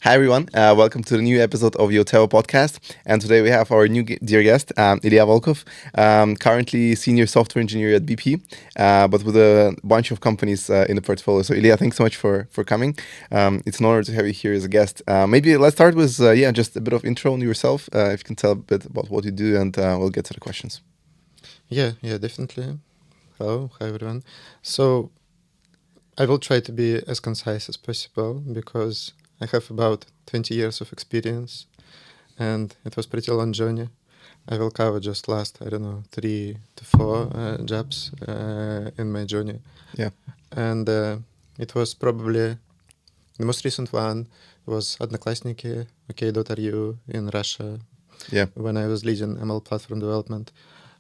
Hi everyone, welcome to the new episode of Yotewo podcast. And today we have our new dear guest, Ilia Volkov, currently senior software engineer at BP, but with a bunch of companies in the portfolio. So Ilia, thanks so much for coming. It's an honor to have you here as a guest. Maybe let's start with just a bit of intro on yourself. If you can tell a bit about what you do, and we'll get to the questions. Yeah, definitely. Hello, hi everyone. So I will try to be as concise as possible because I have about 20 years of experience and it was pretty long journey. I will cover just last, 3 to 4 jobs in my journey. Yeah. And it was probably the most recent one was Одноклассники, OK.ru in Russia. Yeah. When I was leading ML platform development.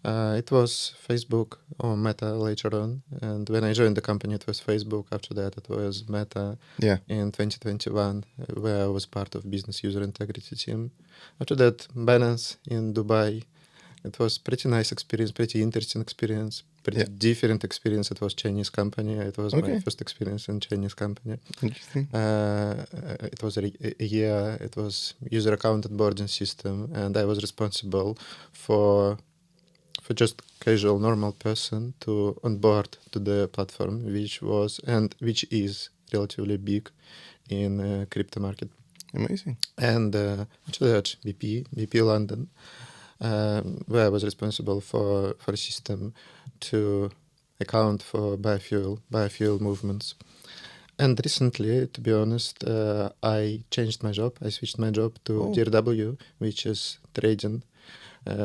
It was Facebook or Meta later on. And when I joined the company, it was Facebook. After that, it was Meta in 2021, where I was part of business user integrity team. After that, Binance in Dubai. It was pretty nice experience, pretty interesting experience, pretty different experience. It was Chinese company. It was my first experience in Chinese company. Interesting. It was a year. It was user account onboarding system, and I was responsible for just casual normal person to onboard to the platform, which is relatively big in crypto market. Amazing. And actually at BP London, where I was responsible for a system to account for biofuel movements. And recently, to be honest, I changed my job. I switched my job to DRW, which is trading.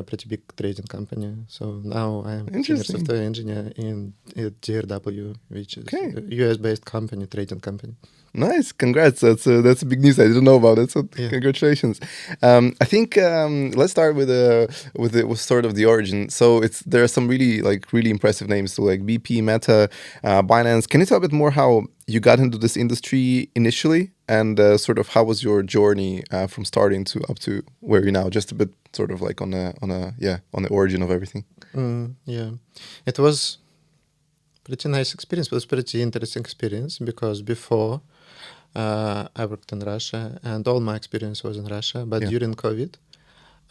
Pretty big trading company. So now I'm senior software engineer in DRW, which is a US-based company, trading company. Nice, congrats! That's big news. I didn't know about it. So congratulations. I think let's start with sort of the origin. So there are some really impressive names. So like BP, Meta, Binance. Can you tell a bit more how you got into this industry initially, and sort of how was your journey from starting to up to where you're now? Just a bit sort of like on the origin of everything. It was pretty nice experience. It was pretty interesting experience because before I worked in Russia and all my experience was in Russia. But during COVID,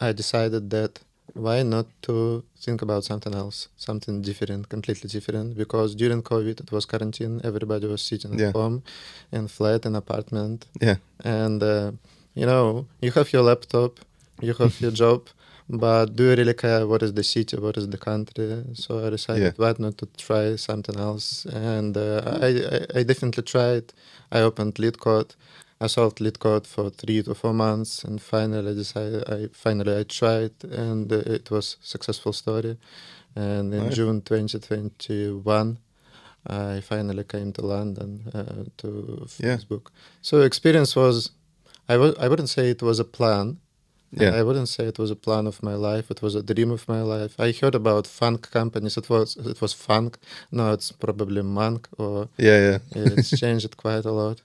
I decided that why not to think about something else, something different, completely different. Because during COVID, it was quarantine. Everybody was sitting at home in flat, in apartment. And, you have your laptop, you have your job. But do you really care what is the city, what is the country? So I decided why not to try something else. And I definitely tried. I opened LeetCode. I solved LeetCode for 3 to 4 months. And finally I decided, I tried. And it was a successful story. And in June 2021, I finally came to London to Facebook. So experience was, I wouldn't say it was a plan. I wouldn't say it was a plan of my life. It was a dream of my life. I heard about funk companies. It was funk. Now it's probably monk or it's changed quite a lot.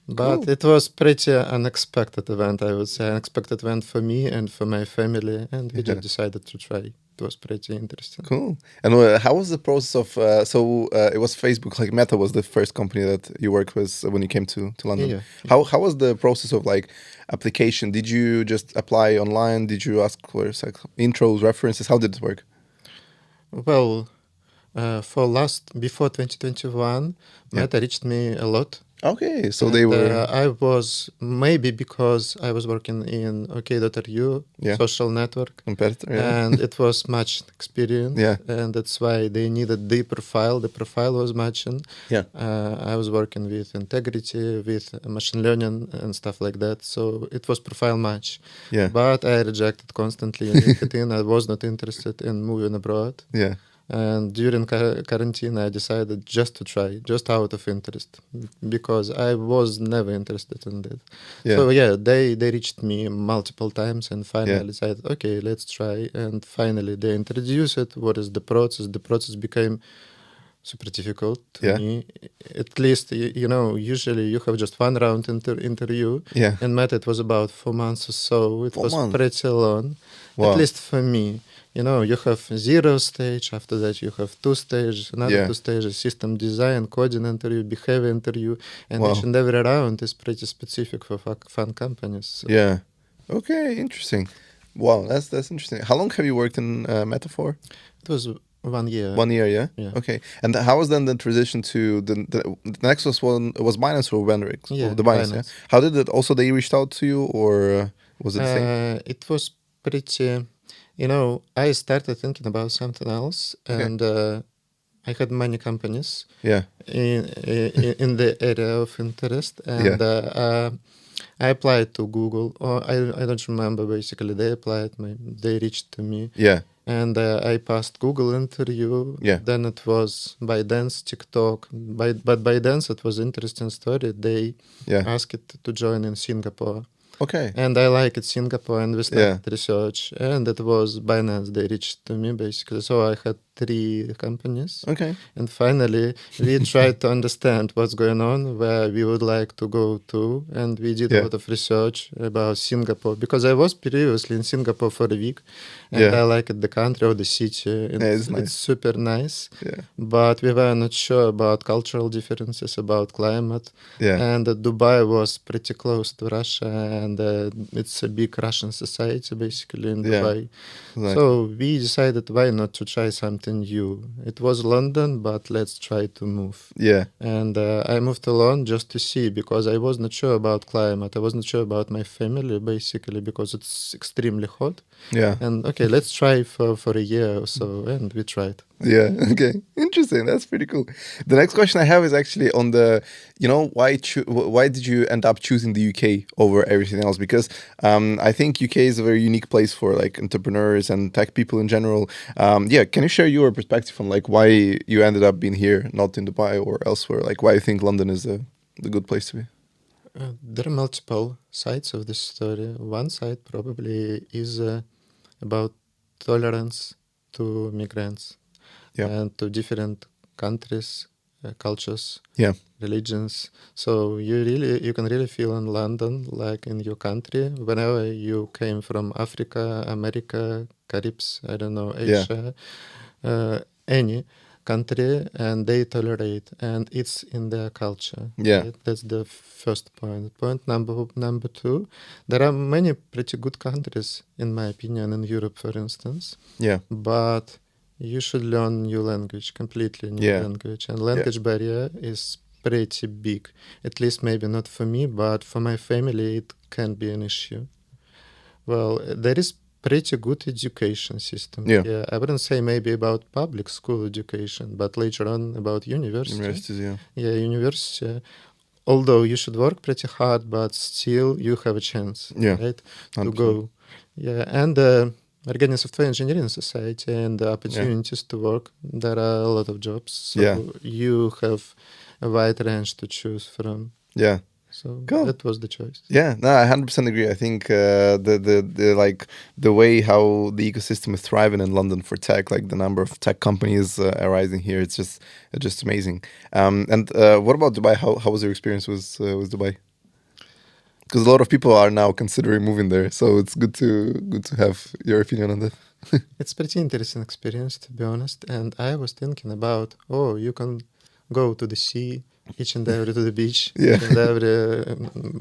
But it was pretty unexpected event, I would say. Unexpected event for me and for my family. And we just decided to try. It was pretty interesting. Cool. And how was the process of, it was Facebook, like Meta was the first company that you worked with when you came to London. How was the process of like application? Did you just apply online? Did you ask for like, intros, references? How did it work? Well, before 2021, Meta reached me a lot. Okay, so they were... I was, maybe because I was working in OK.ru, social network, competitor, and it was much experience, and that's why they needed the profile. The profile was matching. I was working with integrity, with machine learning and stuff like that, so it was profile match. But I rejected constantly in LinkedIn. I was not interested in moving abroad. And during quarantine, I decided just to try, just out of interest, because I was never interested in that. So they reached me multiple times, and finally decided, okay, let's try. And finally, they introduced it. What is the process? The process became super difficult to me. At least, usually you have just one round interview. Yeah. And Matt, it was about 4 months or so. It 4 was months. pretty long, Wow. at least for me. You have 0 stage. After that, you have 2 stages, another 2 stages, system design, coding interview, behavior interview. And each and every round is pretty specific for fun companies. So. Yeah. Okay, interesting. Wow, that's interesting. How long have you worked in Meta for? It was 1 year. 1 year, yeah? Okay. And how was then the transition to the next one? Was Binance or Vendrix? Yeah, the Binance. Yeah. How did it? Also, they reached out to you, or was it the same? It was pretty. I started thinking about something else, and I had many companies. Yeah. In the area of interest, and I applied to Google. Or I don't remember. Basically, they applied. They reached to me. Yeah. And I passed Google interview. Yeah. Then it was ByteDance, TikTok. But ByteDance, it was interesting story. They asked it to join in Singapore. Okay. And I liked Singapore, and we started research. And it was Binance. They reached to me, basically. So I had 3 companies. Okay. And finally, we tried to understand what's going on, where we would like to go to. And we did a lot of research about Singapore, because I was previously in Singapore for a week. And I liked the country or the city. It's super nice. Yeah. But we were not sure about cultural differences, about climate. And Dubai was pretty close to Russia. And it's a big Russian society, basically, in Dubai. So we decided, why not to try something new? It was London, but let's try to move. Yeah. And I moved alone just to see, because I was not sure about climate. I was not sure about my family, basically, because it's extremely hot. Yeah. And okay, let's try for a year or so, and we tried. Yeah. Okay. Interesting. That's pretty cool. The next question I have is actually on the, why did you end up choosing the UK over everything else? Because I think UK is a very unique place for like entrepreneurs and tech people in general. Can you share your perspective on like why you ended up being here, not in Dubai or elsewhere? Like why you think London is the good place to be? There are multiple sides of this story. One side probably is about tolerance to migrants. And to different countries, cultures, religions. So you can really feel in London like in your country. Whenever you came from Africa, America, Caribs, I don't know, Asia, any country, and they tolerate, and it's in their culture. Right? That's the first point. Point number 2, there are many pretty good countries, in my opinion, in Europe, for instance. But you should learn new language, completely new language. And language barrier is pretty big. At least maybe not for me, but for my family it can be an issue. Well, there is pretty good education system. I wouldn't say maybe about public school education, but later on about university. Universities, university. Although you should work pretty hard, but still you have a chance, right, 100%. To go. And Organic Software Engineering Society and the opportunities to work. There are a lot of jobs, so you have a wide range to choose from. So that was the choice. No, I 100% agree. I think the way how the ecosystem is thriving in London for tech, like the number of tech companies arising here, it's just amazing. And what about Dubai? How was your experience with Dubai? Because a lot of people are now considering moving there, so it's good to have your opinion on that. It's pretty interesting experience, to be honest. And I was thinking about, you can go to the sea, each and every to the beach, each and every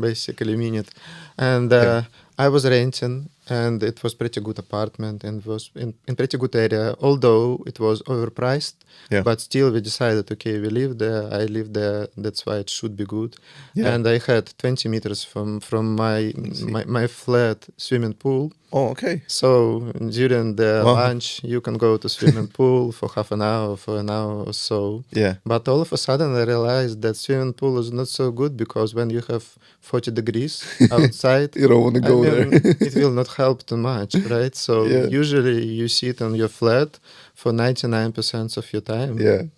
basically minute. And I was renting, and it was pretty good apartment, and was in pretty good area, although it was overpriced. But still we decided, okay, we live there, I live there, that's why it should be good. And I had 20 meters from my flat swimming pool. Oh, okay. So during the lunch, you can go to swimming pool for half an hour, for an hour or so. But all of a sudden I realized that swimming pool is not so good, because when you have 40 degrees outside, you don't want to go there. It will not help too much, right? So usually you sit on your flat for 99% of your time.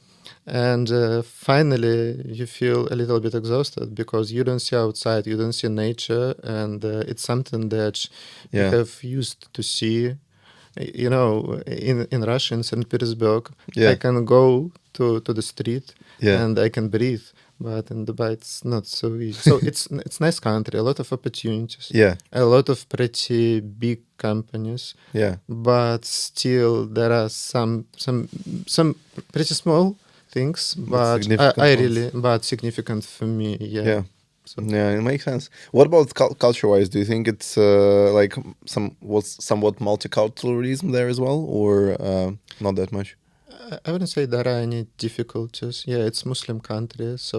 And finally you feel a little bit exhausted, because you don't see outside, you don't see nature, and it's something that you have used to see in Russia, in St. Petersburg, Yeah. I can go to the street Yeah. and I can breathe. But in Dubai, it's not so easy. So it's nice country, a lot of opportunities, Yeah. a lot of pretty big companies. Yeah. But still, there are some pretty small things, but significant I ones. really but significant for me. Yeah. So Yeah, it makes sense. What about culture-wise? Do you think it's like somewhat multiculturalism there as well, or not that much? I wouldn't say there are any difficulties. Yeah, it's Muslim country, so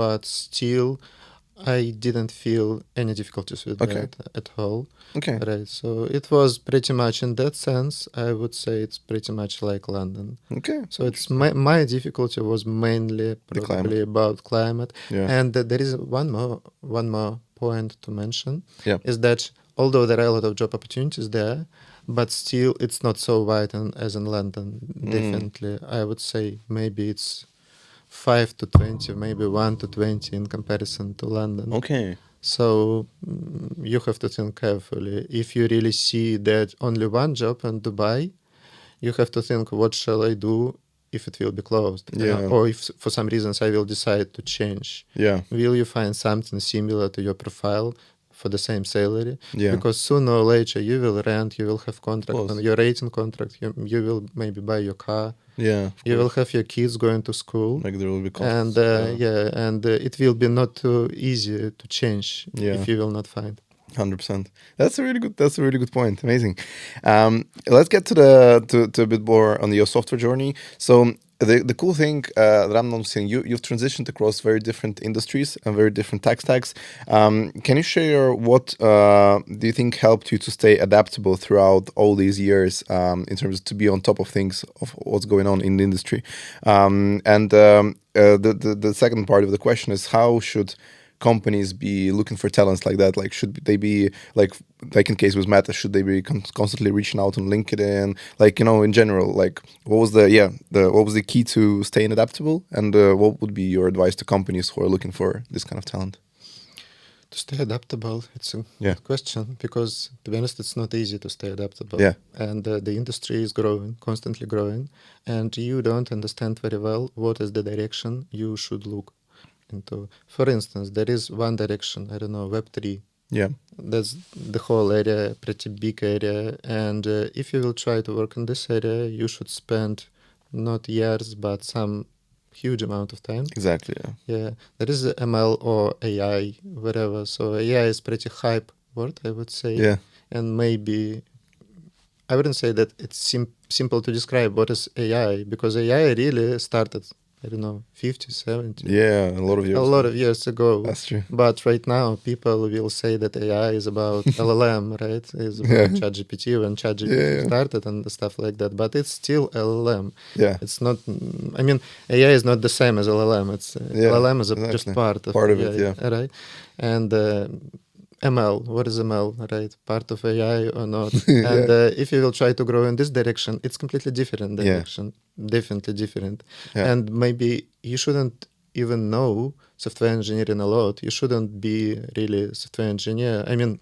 but still, I didn't feel any difficulties with Okay. that at all. Okay. Right, so it was pretty much in that sense. I would say it's pretty much like London. Okay. So it's my difficulty was mainly The probably climate. about climate, Yeah. and there is one more point to mention Yeah. is that although there are a lot of job opportunities there, but still it's not so wide as in London. Definitely, I would say maybe it's 5 to 20, maybe 1 to 20 in comparison to London. Okay. So you have to think carefully. If you really see that only one job in Dubai, you have to think, what shall I do if it will be closed? Yeah. Or if for some reasons I will decide to change. Yeah. Will you find something similar to your profile for the same salary? Yeah. Because sooner or later you will rent, you will have contract course. on your rating contract, you will maybe buy your car, Yeah. Of you will course. have your kids going to school. Like there will be costs. And it will be not too easy to change Yeah. if you will not find. 100%. That's a really good point. Amazing. Let's get to a bit more on your software journey. So the cool thing that I'm noticing, you've transitioned across very different industries and very different tech stacks. Can you share what do you think helped you to stay adaptable throughout all these years in terms of to be on top of things of what's going on in the industry? The second part of the question is, how should companies be looking for talents like that? Like, should they be like in case with Meta, should they be constantly reaching out on LinkedIn? Like, in general, like what was the key to staying adaptable, and what would be your advice to companies who are looking for this kind of talent? To stay adaptable, it's a Yeah. good question, because to be honest, it's not easy to stay adaptable. Yeah. And the industry is growing, constantly growing, and you don't understand very well what is the direction you should look into. For instance, there is one direction, I don't know, Web3. Yeah. That's the whole area, pretty big area. And if you will try to work in this area, you should spend not years, but some huge amount of time. Exactly. Yeah. Yeah, there is ML or AI, whatever. So AI is pretty hype word, I would say. Yeah. And maybe I wouldn't say that it's simple to describe what is AI, because AI really started, I don't know, 50, 70. Yeah. A lot of years. A lot of years ago. That's true. But right now, people will say that AI is about LLM, right? It's about ChatGPT when ChatGPT started and stuff like that. But it's still LLM. Yeah. It's not. I mean, AI is not the same as LLM. It's LLM is just part of it. Yeah. Right. And ML, what is ML, right? Part of AI or not? And if you will try to grow in this direction, it's completely different direction. Definitely different. Yeah. And maybe you shouldn't even know software engineering a lot. You shouldn't be really software engineer. I mean,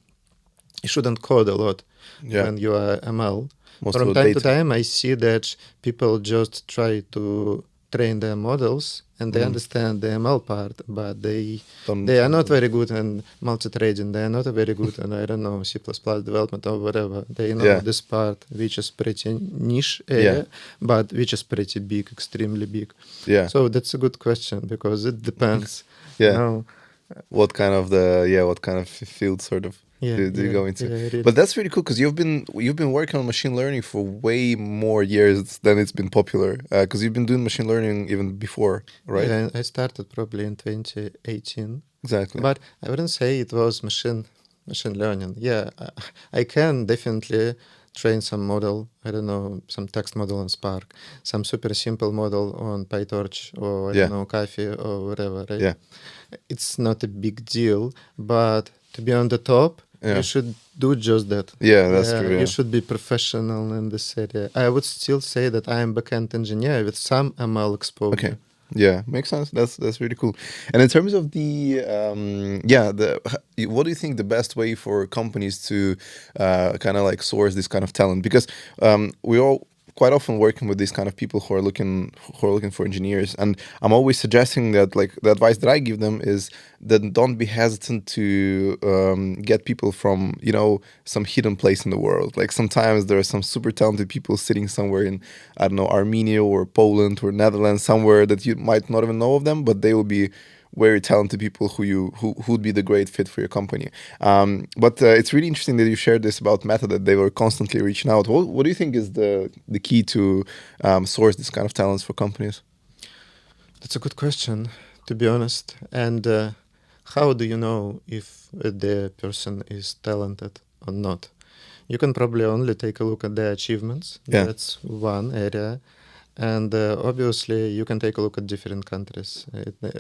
you shouldn't code a lot when you are ML. From time to time, I see that people just try to train their models and they understand the ML part, but they are not very good in multi-threading. They are not very good in, I don't know, C++ development or whatever. They know this part, which is pretty niche area, but which is pretty big, extremely big. Yeah. So that's a good question, because it depends. What kind of field sort of do you go into? Really. But that's really cool, because you've been working on machine learning for way more years than it's been popular. Because you've been doing machine learning even before, right? Yeah, I started probably in 2018. Exactly. But I wouldn't say it was machine learning. Yeah, I can definitely train some model, I don't know, some text model on Spark, some super simple model on PyTorch or I don't know, Coffee or whatever, right? Yeah. It's not a big deal, but to be on the top, you should do just that. Yeah, that's true. Yeah. You should be professional in this area. I would still say that I am backend engineer with some ML exposure. Okay. Yeah, makes sense. That's really cool. And in terms of the what do you think the best way for companies to kind of like source this kind of talent? Because we all quite often working with these kind of people who are looking for engineers, and I'm always suggesting that like the advice that I give them is that don't be hesitant to get people from some hidden place in the world. Like sometimes there are some super talented people sitting somewhere in, I don't know, Armenia or Poland or Netherlands, somewhere that you might not even know of them, but they will be very talented people who'd be the great fit for your company. But it's really interesting that you shared this about Meta, that they were constantly reaching out. What do you think is the key to source this kind of talents for companies? That's a good question, to be honest. And how do you know if the person is talented or not? You can probably only take a look at their achievements. Yeah. That's one area. And obviously, you can take a look at different countries.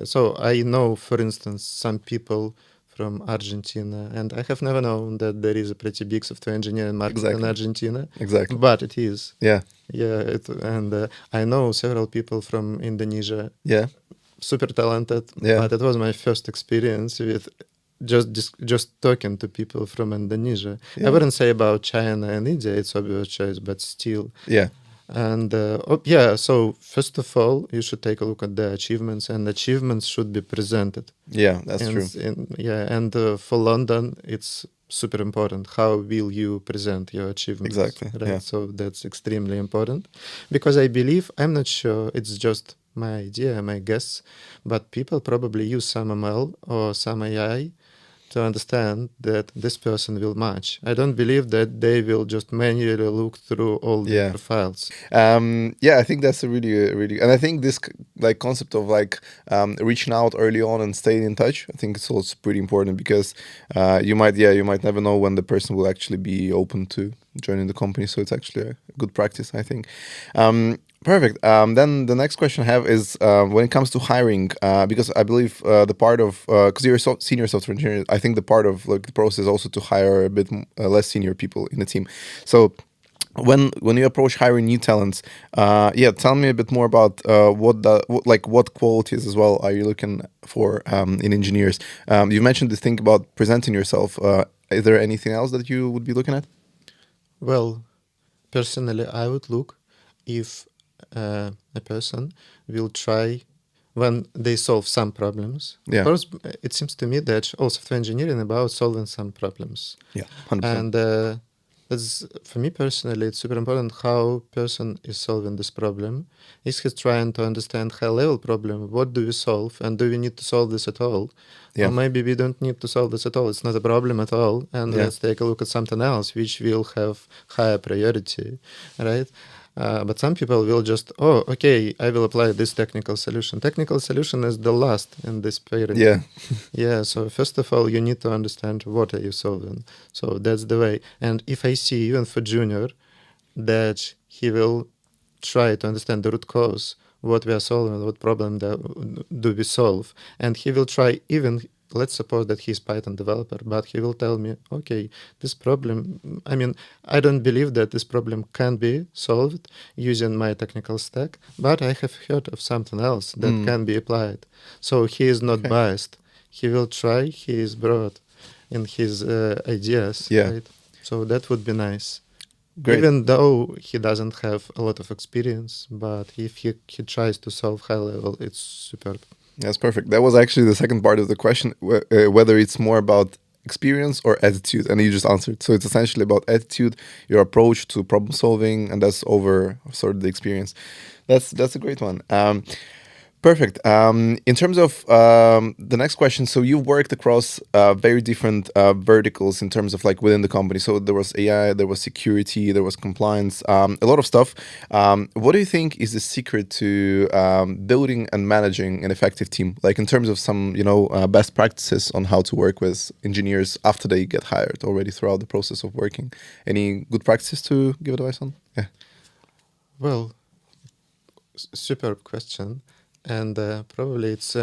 So I know, for instance, some people from Argentina, and I have never known that there is a pretty big software engineering market in Exactly. Argentina, Exactly. but it is. Yeah. Yeah, and I know several people from Indonesia, Yeah. super talented, Yeah. but it was my first experience with just talking to people from Indonesia. Yeah. I wouldn't say about China and India, it's obvious choice, but still. Yeah. And yeah, so first of all, you should take a look at the achievements, and achievements should be presented. Yeah, that's true. Yeah, and for London, it's super important. How will you present your achievements? Exactly. Right. Yeah. So that's extremely important, because I believe, I'm not sure, it's just my idea, my guess, but people probably use some ML or some AI to understand that this person will match. I don't believe that they will just manually look through all the Yeah. profiles. Yeah, I think that's a really, and I think this like concept of like reaching out early on and staying in touch, I think it's also pretty important, because you might never know when the person will actually be open to joining the company. So it's actually a good practice, I think. Perfect. Then the next question I have is when it comes to hiring, because I believe the part of because you're a senior software engineer, I think the part of like the process is also to hire a bit less senior people in the team. So when you approach hiring new talents, tell me a bit more about what qualities as well are you looking for in engineers. You mentioned this thing about presenting yourself. Is there anything else that you would be looking at? Well, personally, I would look if a person will try when they solve some problems. Of Yeah. course, it seems to me that all software engineering about solving some problems. Yeah, 100%. And that's, for me personally, it's super important how person is solving this problem. Is he trying to understand high level problem? What do we solve, and do we need to solve this at all? Yeah. Or maybe we don't need to solve this at all. It's not a problem at all, and Yeah. let's take a look at something else which will have higher priority, right? But some people will just, oh, okay, I will apply this technical solution. Technical solution is the last in this pyramid. Yeah. Yeah, so first of all, you need to understand what are you solving. So that's the way. And if I see, even for junior, that he will try to understand the root cause, what we are solving, what problem do we solve, and he will try, even, let's suppose that he's Python developer, but he will tell me, okay, this problem, I mean, I don't believe that this problem can be solved using my technical stack, but I have heard of something else that can be applied. So he is not biased. He will try, he is broad in his ideas, Yeah. right? So that would be nice. Great. Even though he doesn't have a lot of experience, but if he tries to solve high level, it's superb. That's perfect. That was actually the second part of the question, whether it's more about experience or attitude, and you just answered. So it's essentially about attitude, your approach to problem solving, and that's over sort of the experience. That's a great one. Perfect. In terms of the next question, so you've worked across very different verticals in terms of like within the company. So there was AI, there was security, there was compliance, a lot of stuff. What do you think is the secret to building and managing an effective team? Like in terms of some, best practices on how to work with engineers after they get hired, already throughout the process of working. Any good practices to give advice on? Yeah. Well, superb question. And probably it's,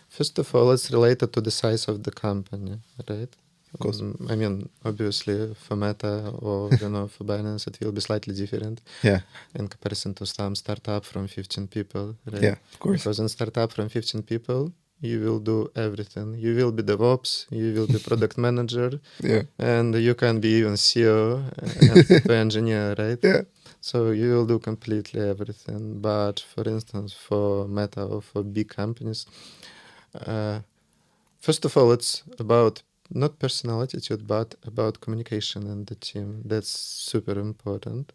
first of all, it's related to the size of the company, right? Of course. I mean, obviously, for Meta or for Binance, it will be slightly different Yeah. in comparison to some startup from 15 people, right? Yeah, of course. Because in startup from 15 people, you will do everything. You will be DevOps, you will be product manager, Yeah. and you can be even CEO and software engineer, right? Yeah. So you will do completely everything. But for instance, for Meta or for big companies, uh, first of all, it's about not personal attitude, but about communication in the team. That's super important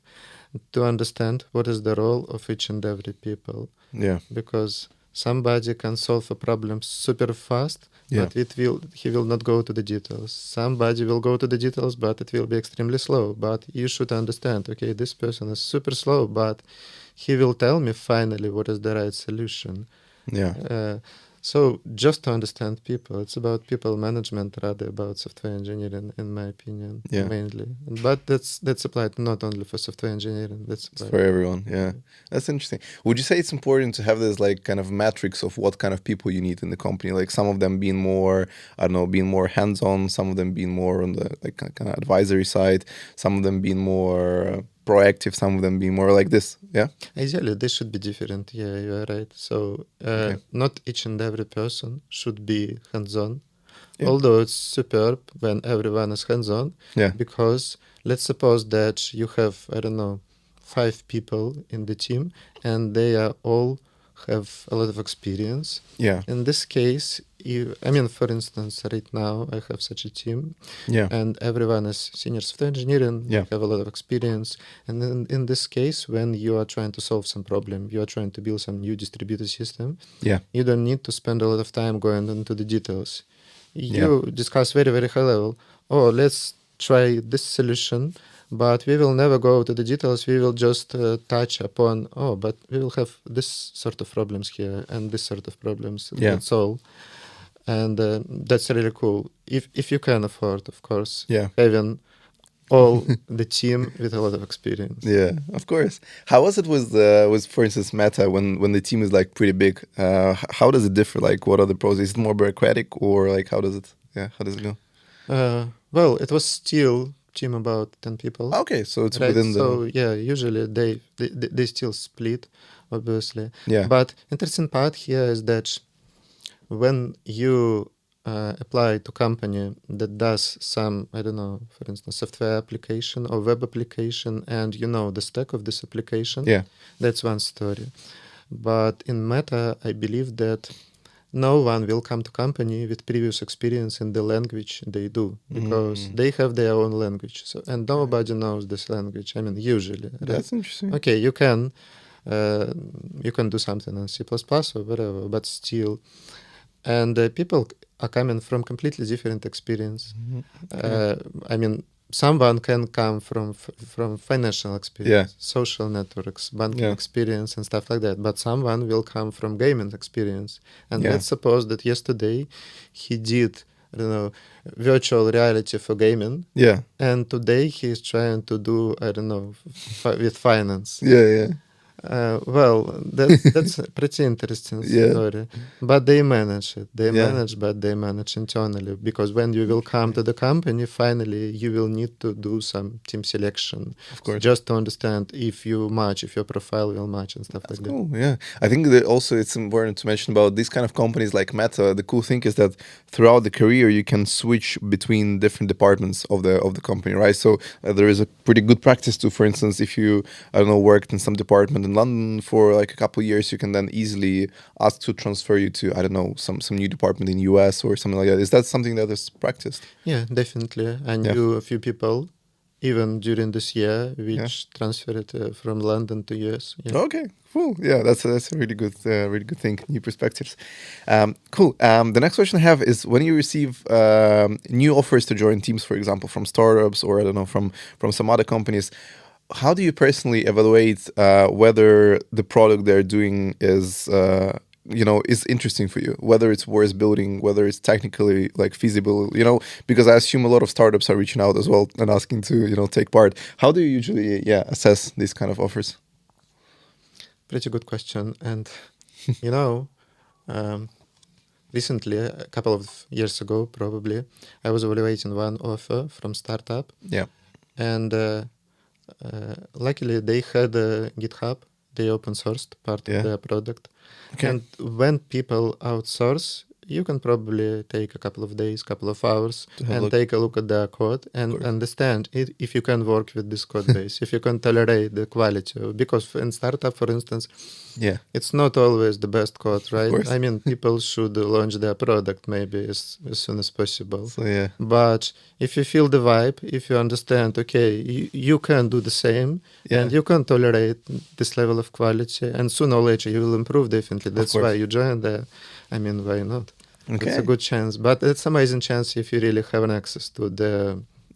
to understand what is the role of each and every people. Yeah. Because somebody can solve a problem super fast, Yeah. but he will not go to the details. Somebody will go to the details, but it will be extremely slow. But you should understand, okay, this person is super slow, but he will tell me finally what is the right solution. Yeah. So just to understand people, it's about people management rather about software engineering, in my opinion, Yeah. mainly. But that's applied not only for software engineering. That's It's applied. for everyone. Yeah. That's interesting. Would you say it's important to have this like kind of matrix of what kind of people you need in the company? Like some of them being more, I don't know, being more hands-on, some of them being more on the like kind of advisory side, some of them being more proactive, some of them being more like this. Yeah. Ideally, they should be different. Yeah, you are right. So Okay. not each and every person should be hands-on. Yeah. Although it's superb when everyone is hands-on, Yeah. because let's suppose that you have, I don't know, 5 people in the team and they are all have a lot of experience. Yeah. In this case, I mean, for instance, right now I have such a team Yeah. and everyone is senior software engineering, Yeah. they have a lot of experience. And then in this case, when you are trying to solve some problem, you are trying to build some new distributed system, Yeah. you don't need to spend a lot of time going into the details. Yeah. You discuss very, very high level. Oh, let's try this solution, but we will never go to the details. We will just touch upon, oh, but we will have this sort of problems here and this sort of problems. Yeah. That's all. And that's really cool. If you can afford, of course, Yeah. having all the team with a lot of experience. Yeah, of course. How was it with for instance Meta when the team is like pretty big? How does it differ? Like, what are the pros? Is it more bureaucratic or like how does it? Yeah, how does it go? Well, it was still team about 10 people. Okay, so it's Right. within the So yeah, usually they still split, obviously. yeah But interesting part here is that when you apply to company that does some, I don't know, for instance, software application or web application, and you know the stack of this application, yeah that's one story. But in Meta, I believe that no one will come to company with previous experience in the language they do, because they have their own language. So and nobody knows this language. I mean, usually, right? that's interesting. Okay, you can do something in C++ or whatever, but still, and people are coming from completely different experience. I mean, someone can come from financial experience, Yeah. social networks, banking Yeah. experience, and stuff like that. But someone will come from gaming experience. And Yeah. let's suppose that yesterday he did, I don't know, virtual reality for gaming, Yeah, and today he's trying to do, I don't know, with finance. yeah. Well, that's a pretty interesting Yeah. story. But they manage it. They Yeah. manage, but they manage internally. Because when you will come to the company, finally, you will need to do some team selection. Of course. Just to understand if you match, if your profile will match and stuff That's like cool. Yeah, I think that also it's important to mention about these kind of companies like Meta. The cool thing is that throughout the career you can switch between different departments of the company, right? So there is a pretty good practice to, for instance, if you I don't know worked in some department in London for like a couple of years, you can then easily ask to transfer you to I don't know some new department in US or something like that. Is that something that is practiced? that. Yeah, definitely. I Yeah. knew a few people, even during this year, which transferred from London to US. Yeah. Okay, cool. Yeah, that's a really good thing. New perspectives. Cool. The next question I have is when you receive new offers to join teams, for example, from startups or I don't know from some other companies. How do you personally evaluate whether the product they're doing is is interesting for you, whether it's worth building, whether it's technically like feasible, because I assume a lot of startups are reaching out as well and asking to take part. How do you usually assess these kind of offers? Pretty good question. And, um, recently, a couple of years ago, probably, I was evaluating one offer from startup, Yeah. and luckily they had a GitHub. They open sourced part Yeah. of their product, Okay. and when people outsource, you can probably take a couple of days, couple of hours, To have a and look. take a look at their code and course. understand it, if you can work with this code base, if you can tolerate the quality. Because in startup, for instance, Yeah. it's not always the best code, right? course. I mean, people should launch their product maybe as soon as possible. So yeah. But if you feel the vibe, if you understand, okay, you can do the same, Yeah. and you can tolerate this level of quality, and sooner or later you will improve definitely. That's course. why you join there. I mean, why not? Okay. It's a good chance, but it's amazing chance if you really have an access to the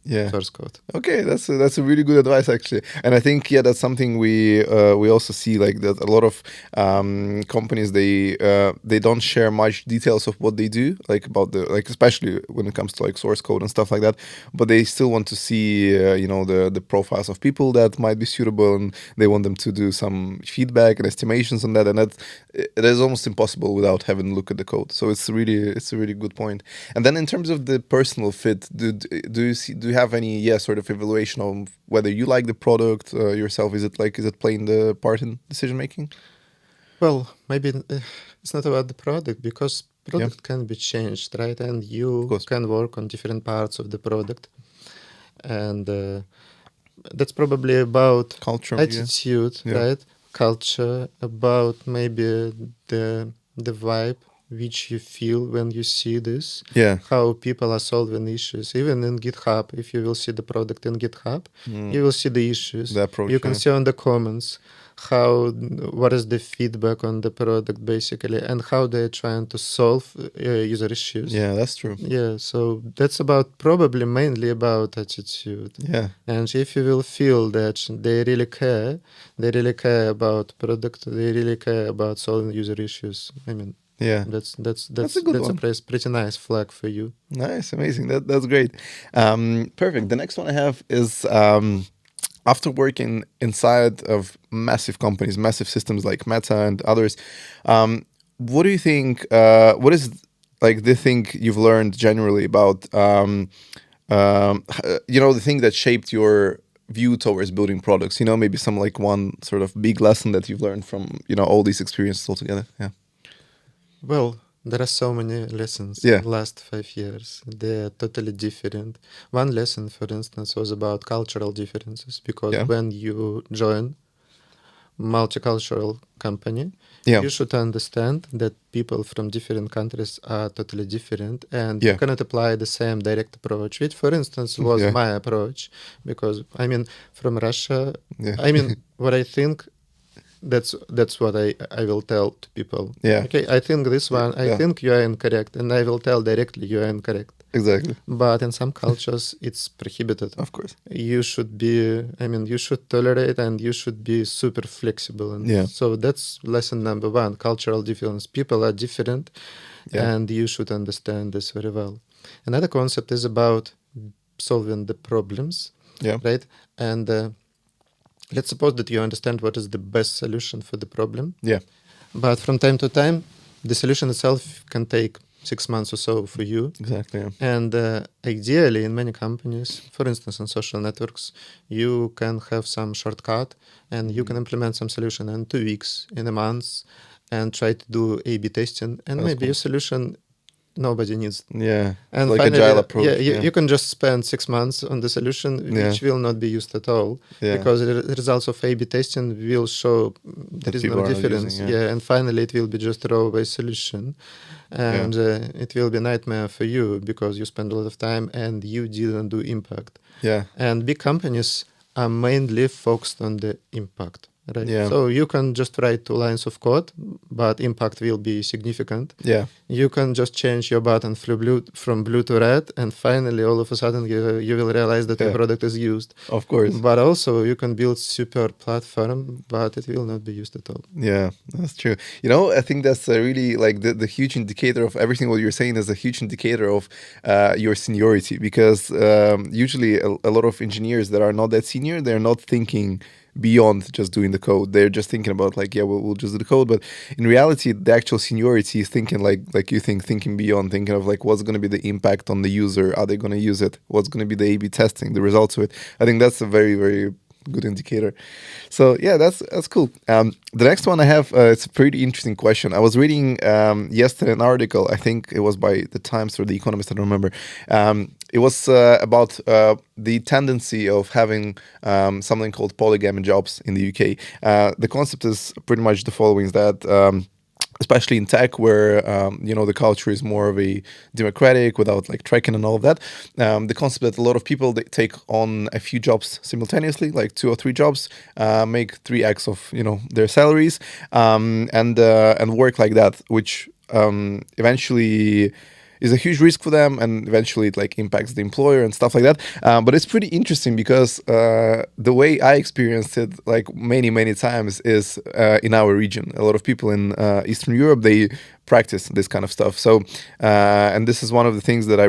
Yeah. source code. Okay, that's a really good advice actually, and I think that's something we also see, like that a lot of companies they don't share much details of what they do, like about the, like especially when it comes to like source code and stuff like that, but they still want to see the profiles of people that might be suitable, and they want them to do some feedback and estimations on that, and it is almost impossible without having a look at the code. So it's a really good point. And then in terms of the personal fit, do you have any sort of evaluation on whether you like the product yourself? Is it playing the part in decision making? Well, maybe it's not about the product, because product can be changed, right? And you can work on different parts of the product, and that's probably about culture, attitude, right? Culture, about maybe the vibe which you feel when you see this, how people are solving issues. Even in GitHub, if you will see the product in GitHub, you will see the issues. The approach, you can see on the comments what is the feedback on the product basically, and how they're trying to solve user issues. Yeah, that's true. Yeah, so that's about probably mainly about attitude. Yeah. And if you will feel that they really care about product, they really care about solving user issues, I mean, yeah, that's a pretty nice flag for you. Nice, amazing. That's great. Perfect. The next one I have is after working inside of massive companies, massive systems like Meta and others, what do you think? What is like the thing you've learned generally about the thing that shaped your view towards building products? Maybe some like one sort of big lesson that you've learned from all these experiences altogether. Yeah. Well, there are so many lessons in the last 5 years. They're totally different. One lesson, for instance, was about cultural differences, because when you join multicultural company, you should understand that people from different countries are totally different, and you cannot apply the same direct approach, which, for instance, was my approach, because, I mean, from Russia, I mean, what I think, that's what I will tell to people. Okay, I think this one, I think you are incorrect, and I will tell directly you are incorrect. Exactly. But in some cultures, it's prohibited. Of course. You should you should tolerate, and you should be super flexible. And so that's lesson number one, cultural difference. People are different, and you should understand this very well. Another concept is about solving the problems, right? And let's suppose that you understand what is the best solution for the problem. But from time to time, the solution itself can take 6 months or so for you. Exactly. And ideally, in many companies, for instance, on social networks, you can have some shortcut, and you can implement some solution in 2 weeks, in a month, and try to do A/B testing. And maybe your solution nobody needs. And like finally, agile approach. You can just spend 6 months on the solution, which will not be used at all, because the results of A/B testing will show there is no difference. And finally, it will be just a row-based solution, and it will be a nightmare for you, because you spend a lot of time and you didn't do impact. And big companies are mainly focused on the impact. Right? So you can just write 2 lines of code, but impact will be significant. You can just change your button from blue to red, and finally, all of a sudden, you will realize that your product is used. Of course. But also, you can build super platform, but it will not be used at all. Yeah, that's true. I think that's really like the huge indicator of everything what you're saying is a huge indicator of your seniority, because usually a lot of engineers that are not that senior, they're not thinking beyond just doing the code. They're just thinking about like, yeah, we'll just do the code. But in reality, the actual seniority is thinking like you think, thinking beyond, thinking of like what's going to be the impact on the user. Are they going to use it? What's going to be the A/B testing, the results of it? I think that's a very, very good indicator. So yeah, that's cool. The next one I have, it's a pretty interesting question. I was reading yesterday an article. I think it was by the Times or the Economist. I don't remember. It was about the tendency of having something called polygamy jobs in the UK. The concept is pretty much the following: is that especially in tech, where the culture is more of a democratic, without like tracking and all of that. The concept that a lot of people, they take on a few jobs simultaneously, like 2 or 3 jobs, make 3x of their salaries, and work like that, which eventually is a huge risk for them, and eventually it like impacts the employer and stuff like that. But it's pretty interesting because the way I experienced it, like many times, is in our region. A lot of people in Eastern Europe, they practice this kind of stuff. So, and this is one of the things that I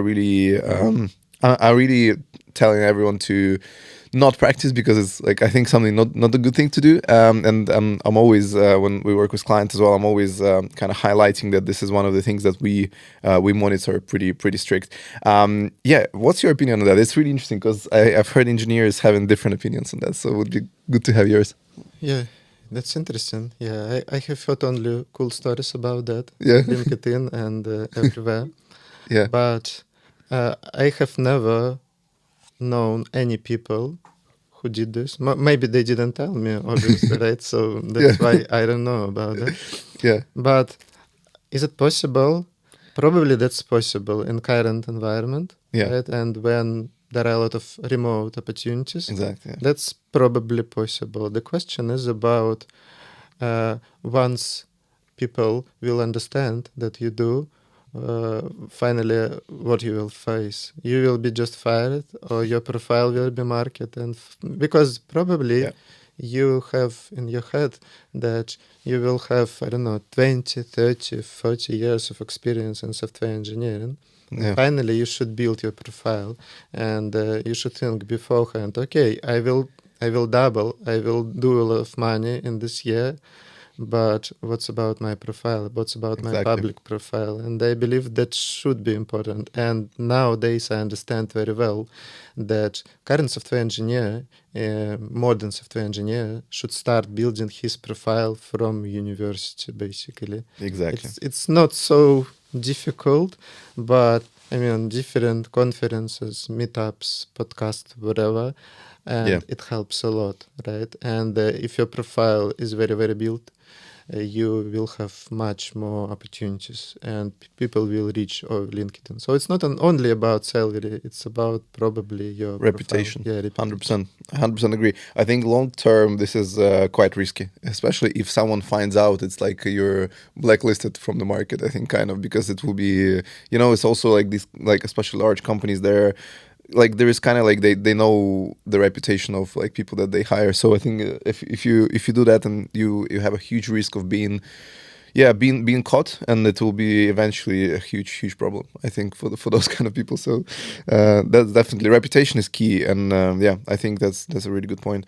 really telling everyone to not practice, because it's like, I think something not a good thing to do. And I'm always when we work with clients as well, I'm always kind of highlighting that this is one of the things that we monitor pretty strict. Yeah, what's your opinion on that? It's really interesting because I've heard engineers having different opinions on that, so it would be good to have yours. Yeah, that's interesting. Yeah, I have heard only cool stories about that. Yeah. LinkedIn and everywhere. Yeah. But I have never known any people who did this. Maybe they didn't tell me, obviously, right? So that's why I don't know about that. Yeah. But is it possible? Probably that's possible in current environment, Yeah. right? And when there are a lot of remote opportunities, Exactly. Yeah. that's probably possible. The question is about once people will understand that you do, finally what you will face. You will be just fired, or your profile will be marketed, and because probably you have in your head that you will have, I don't know, 20, 30, 40 years of experience in software engineering. And finally you should build your profile, and you should think beforehand, okay, I will double, I will do a lot of money in this year, but what's about my profile? What's about my public profile? And I believe that should be important. And nowadays I understand very well that current software engineer, modern software engineer, should start building his profile from university, basically. Exactly. It's not so difficult, but I mean, different conferences, meetups, podcasts, whatever, and it helps a lot, right? And if your profile is very built, you will have much more opportunities, and people will reach over LinkedIn. So it's not only about salary; it's about probably your reputation. Profile. Yeah, reputation. 100% agree. I think long term this is quite risky, especially if someone finds out. It's like you're blacklisted from the market. I think kind of, because it will be, it's also like these, like especially large companies there. Like there is kind of like they know the reputation of like people that they hire. So I think if you do that, and you have a huge risk of being caught, and it will be eventually a huge problem, I think, for those kind of people. So that's definitely, reputation is key, and I think that's a really good point.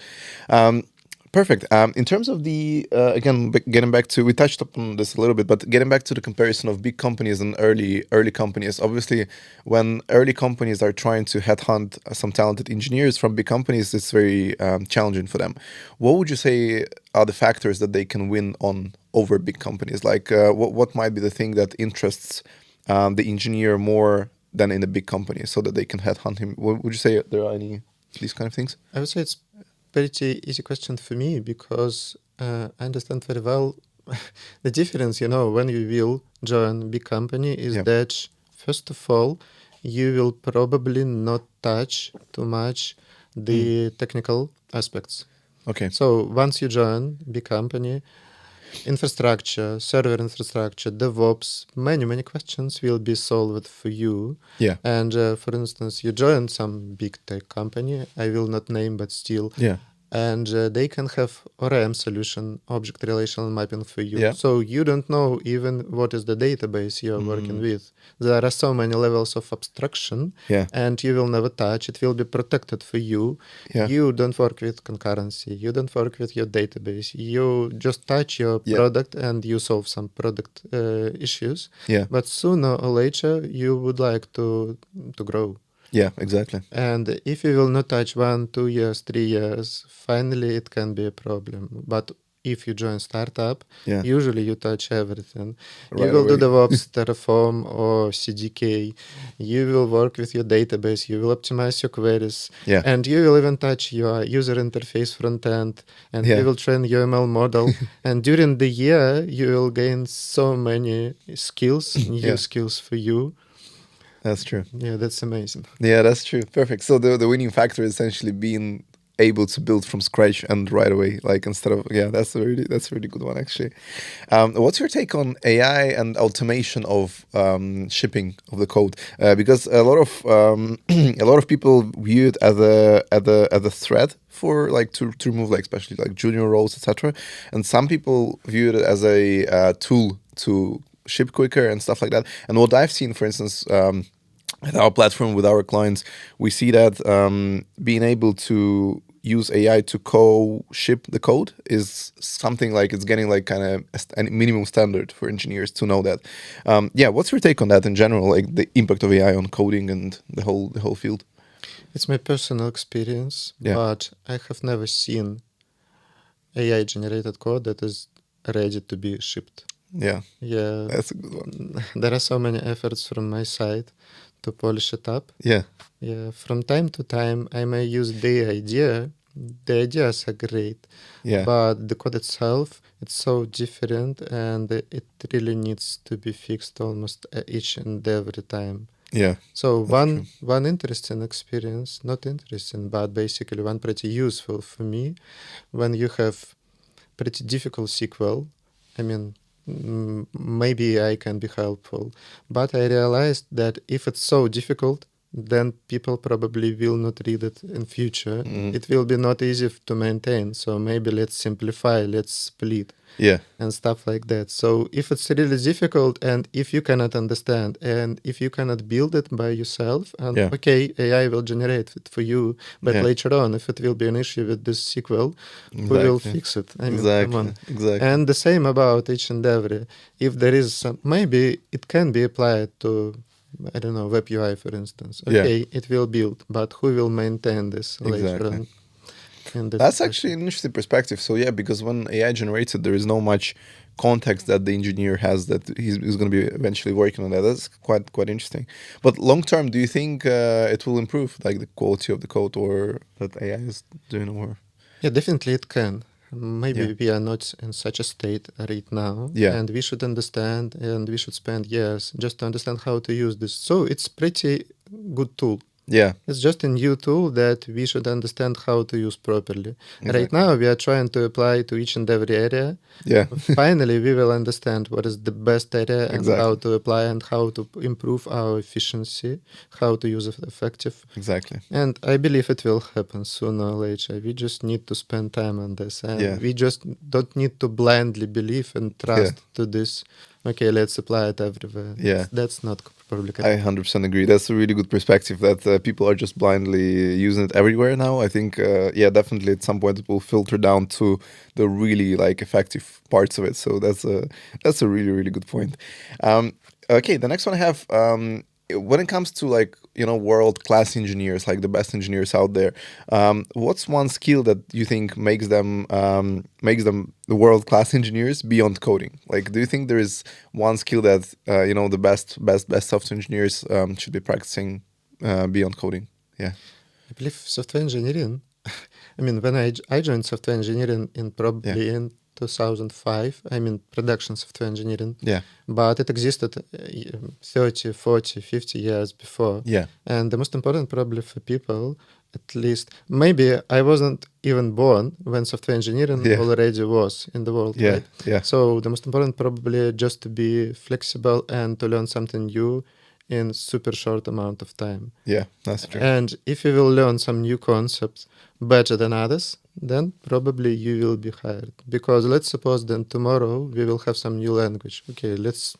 Perfect. In terms of the, again, getting back to, we touched upon this a little bit, but getting back to the comparison of big companies and early companies. Obviously, when early companies are trying to headhunt some talented engineers from big companies, it's very challenging for them. What would you say are the factors that they can win on over big companies? Like, what might be the thing that interests the engineer more than in a big company, so that they can headhunt him? Would you say there are any these kind of things? I would say it's pretty easy question for me, because I understand very well the difference, when you will join a big company is that, first of all, you will probably not touch too much the technical aspects. Okay. So once you join big company, infrastructure, server infrastructure, DevOps, many questions will be solved for you. Yeah. And for instance, you join some big tech company, I will not name, but still, and they can have ORM solution, object relational mapping for you. Yeah. So you don't know even what is the database you're working with. There are so many levels of abstraction, Yeah. and you will never touch. It will be protected for you. Yeah. You don't work with concurrency. You don't work with your database. You just touch your Yeah. product and you solve some product issues. Yeah. But sooner or later, you would like to grow. Yeah, exactly. And if you will not touch 1, 2 years, 3 years, finally it can be a problem. But if you join startup, Yeah. usually you touch everything. Right You will do away. DevOps, Terraform, or CDK. You will work with your database. You will optimize your queries. Yeah. And you will even touch your user interface front end. And Yeah. you will train your ML model. And during the year, you will gain so many skills, new Yeah. skills for you. That's true. Yeah, that's amazing. Yeah, that's true. Perfect. So the winning factor is essentially being able to build from scratch and right away, like instead of that's a really good one actually. What's your take on AI and automation of shipping of the code? Because a lot of a lot of people view it as a threat for like to remove like especially like junior roles, etc. And some people view it as a tool to ship quicker and stuff like that. And what I've seen, for instance, at our platform with our clients, we see that being able to use AI to co-ship the code is something like it's getting like kind of a minimum standard for engineers to know that. What's your take on that in general, like the impact of AI on coding and the whole field? It's my personal experience, Yeah. but I have never seen AI-generated code that is ready to be shipped. Yeah, Yeah, that's a good one. there are so many efforts from my side to polish it up. Yeah, Yeah, from time to time, I may use the idea. The ideas are great, yeah, but the code itself, it's so different, and it really needs to be fixed almost each and every time. yeah. So That's one interesting experience, not interesting, but basically one pretty useful for me, when you have pretty difficult SQL. I mean, maybe I can be helpful, but I realized that if it's so difficult, then people probably will not read it in future. It will be not easy to maintain. So maybe let's simplify, let's split. Yeah. And stuff like that. So if it's really difficult and if you cannot understand and if you cannot build it by yourself, and Yeah. okay, AI will generate it for you, but Yeah. later on, if it will be an issue with this SQL, who will Exactly. fix it? I mean, Exactly. come on. Exactly. And the same about each and every. If there is some, maybe it can be applied to, I don't know, web UI, for instance. Yeah. Okay, it will build, but who will maintain this later Exactly. on? And That's actually an interesting perspective. So yeah, because when AI generates it, there is no much context that the engineer has that he's going to be eventually working on that. That's quite interesting. But long term, do you think it will improve like the quality of the code, or that AI is doing more? Yeah, definitely it can. Maybe Yeah. we are not in such a state right now, Yeah. and we should understand, and we should spend years just to understand how to use this. So it's pretty good tool. Yeah. It's just a new tool that we should understand how to use properly. Right Exactly. now, we are trying to apply to each and every area. Yeah. Finally, we will understand what is the best area and Exactly. how to apply and how to improve our efficiency, how to use it effective. Exactly. And I believe it will happen sooner or later. We just need to spend time on this. And Yeah. we just don't need to blindly believe and trust to this. Okay, let's apply it everywhere. Yeah. That's not probably I 100% agree. That's a really good perspective that people are just blindly using it everywhere now. I think, definitely at some point it will filter down to the really like effective parts of it. So that's a really good point. Okay, the next one I have, when it comes to like, world-class engineers, like the best engineers out there, what's one skill that you think makes them the world-class engineers beyond coding? Like, do you think there is one skill that the best software engineers should be practicing beyond coding? Yeah. I believe software engineering. I mean, when I joined software engineering in 2005, I mean production software engineering. Yeah. But it existed 30, 40, 50 years before. Yeah. And the most important probably for people, at least, maybe I wasn't even born when software engineering already was in the world, Yeah. right? Yeah. So the most important probably just to be flexible and to learn something new in super short amount of time. Yeah, that's true. And if you will learn some new concepts better than others, then probably you will be hired. Because let's suppose then tomorrow we will have some new language. Okay, let's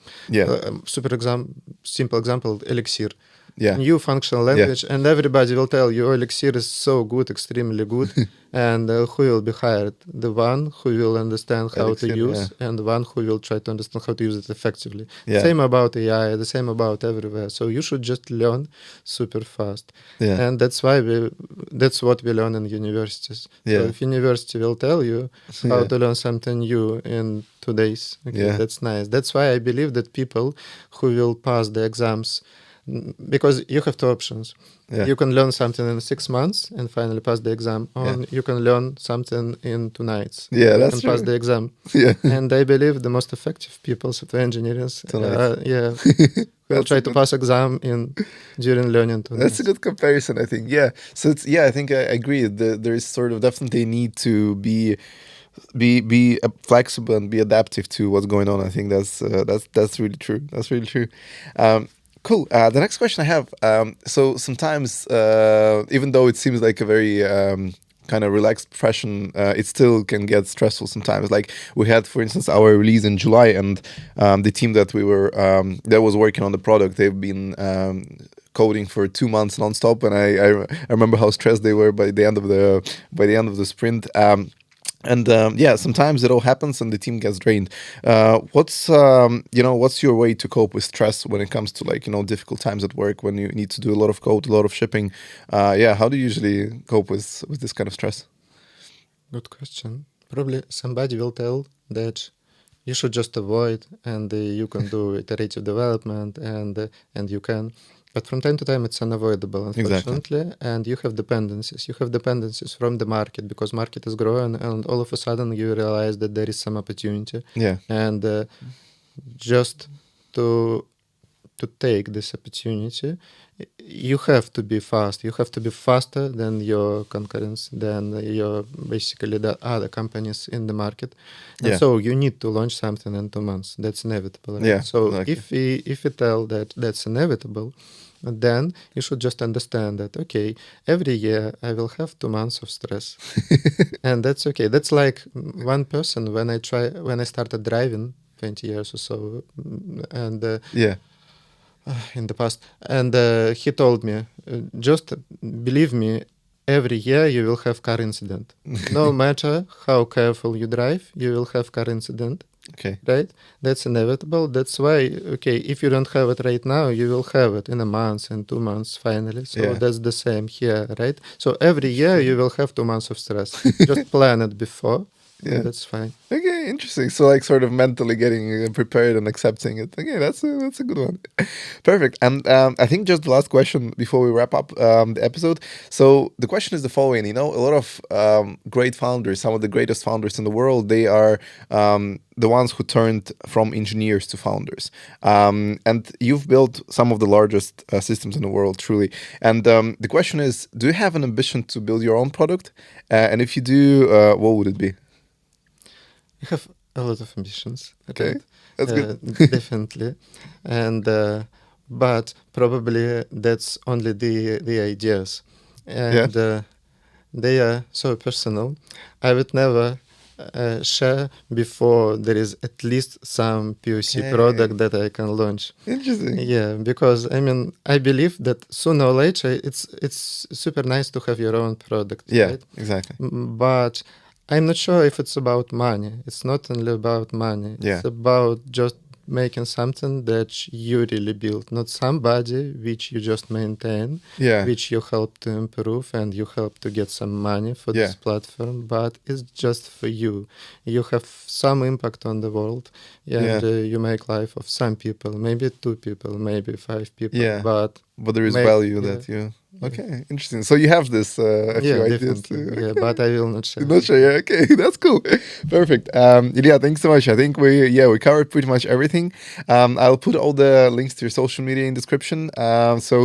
simple example, Elixir. Yeah. New functional language, and everybody will tell you, Elixir is so good, extremely good, and who will be hired? The one who will understand how Elixir, to use, and the one who will try to understand how to use it effectively. Yeah. Same about AI, the same about everywhere. So you should just learn super fast, and that's what we learn in universities. So if university will tell you how to learn something new in 2 days, that's nice. That's why I believe that people who will pass the exams, because you have two options. You can learn something in 6 months and finally pass the exam, or you can learn something in 2 nights that's and pass the exam. And I believe the most effective people, software engineers, will try to pass exam during learning 2 nights. That's a good comparison, I think. Yeah. So I think I agree. There is sort of definitely a need to be flexible and be adaptive to what's going on. I think that's really true. That's really true. Cool. The next question I have. So sometimes, even though it seems like a very kind of relaxed profession, it still can get stressful sometimes. Like we had, for instance, our release in July, and the team that that was working on the product, they've been coding for 2 months nonstop, and I remember how stressed they were by the end of the sprint. And sometimes it all happens and the team gets drained. What's your way to cope with stress when it comes to difficult times at work, when you need to do a lot of code, a lot of shipping? How do you usually cope with this kind of stress? Good question. Probably somebody will tell that you should just avoid, and you can do iterative development, and you can. But from time to time, it's unavoidable, unfortunately. Exactly. And you have dependencies. You have dependencies from the market, because market is growing, and all of a sudden you realize that there is some opportunity. And just to take this opportunity, you have to be fast. You have to be faster than your concurrents, than the other companies in the market. And so you need to launch something in 2 months. That's inevitable. Right? So exactly. if we tell that that's inevitable, then you should just understand that, okay, every year I will have 2 months of stress. And that's okay. That's like one person when I started driving 20 years or so, and in the past, and he told me, just believe me, every year you will have car incident. No matter how careful you drive, you will have car incident. Okay. Right? That's inevitable. That's why, if you don't have it right now, you will have it in a month, in 2 months, finally. So that's the same here, right? So every year you will have 2 months of stress. Just plan it before. Yeah, that's fine. Okay, interesting. So sort of mentally getting prepared and accepting it. Okay, that's a good one. Perfect. And I think just the last question before we wrap up the episode. So the question is the following. A lot of great founders, some of the greatest founders in the world, they are the ones who turned from engineers to founders. And you've built some of the largest systems in the world, truly. And the question is, do you have an ambition to build your own product? And if you do, what would it be? I have a lot of ambitions. Okay, that's good. Definitely. And but probably that's only the ideas. And they are so personal. I would never share before there is at least some POC product that I can launch. Interesting. Yeah, because I believe that sooner or later it's super nice to have your own product. Yeah, right? Exactly. But I'm not sure if it's about money. It's not only about money. It's about just making something that you really build, not somebody which you just maintain, which you help to improve and you help to get some money for this platform, but it's just for you. You have some impact on the world, and you make life of some people, maybe 2 people, maybe 5 people, but there is value that you... Okay, interesting. So you have this a few ideas. Yeah, but I will not share. Not sure. Yeah, okay, that's cool. Perfect. Ilia, thanks so much. I think we covered pretty much everything. I'll put all the links to your social media in description. To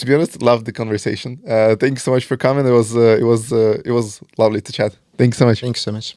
be honest, loved the conversation. Thanks so much for coming. It was lovely to chat. Thanks so much. Thanks so much.